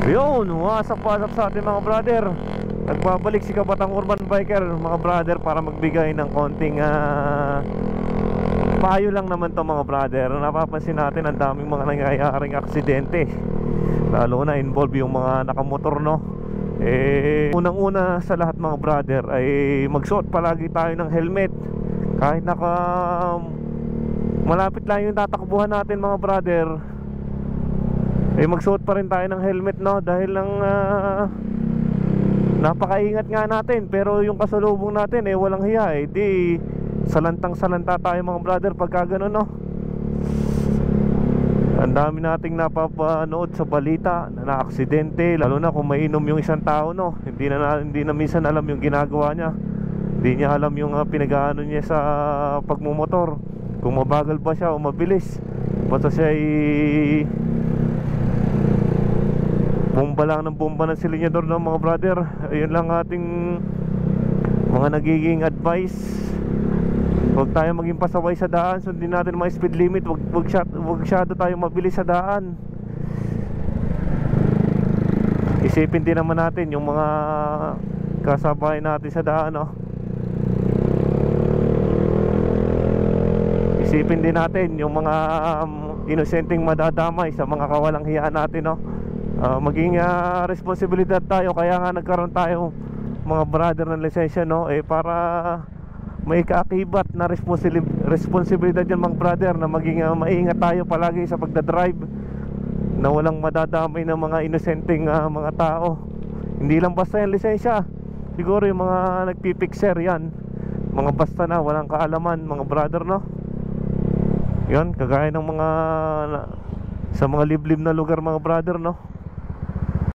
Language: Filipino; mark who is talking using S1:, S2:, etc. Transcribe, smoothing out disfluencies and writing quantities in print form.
S1: Yun, wasak-wasak sa atin mga brother. Nagbabalik si Kabatang Urban Biker mga brother para magbigay ng konting payo lang naman to mga brother. Napapansin natin ang daming mga nangyayaring aksidente, lalo na involve yung mga nakamotor, no? Unang-una sa lahat mga brother ay magsuot palagi tayo ng helmet. Kahit malapit lang yung tatakbuhan natin mga brother, magsuot pa rin tayo ng helmet, no? Dahil lang napakaingat nga natin, pero yung kasalubong natin walang hiya, di salantang-salanta tayo mga brother pagka ganun, no? Ang dami nating napapanood sa balita na na-aksidente, lalo na kung mainom yung isang tao, no? Hindi na minsan alam yung ginagawa niya. Hindi niya alam yung pinag-aano niya sa pagmumotor, kung mabagal ba siya o mabilis. Basta siya bomba lang ng bomba ng silinyador, no mga brother. Ayun lang ating mga nagiging advice. Huwag tayo maging pasaway sa daan. Sundin natin mga speed limit. Huwag masyado tayo mabilis sa daan. Isipin din naman natin yung mga kasabay natin sa daan, no? Isipin din natin yung mga inosenteng madadamay sa mga kawalang hiyaan natin, no? Maging responsibilidad tayo. Kaya nga nagkaroon tayo mga brother ng lisensya, no? Para may kaakibat na responsibilidad yan mga brother, na maging maingat tayo palagi sa pagdadrive, na walang madadamay ng mga inosenteng mga tao. Hindi lang basta yung lisensya, siguro yung mga nagpipikser yan, mga basta na walang kaalaman mga brother, no? Yun, kagaya ng mga sa mga liblib na lugar mga brother, no?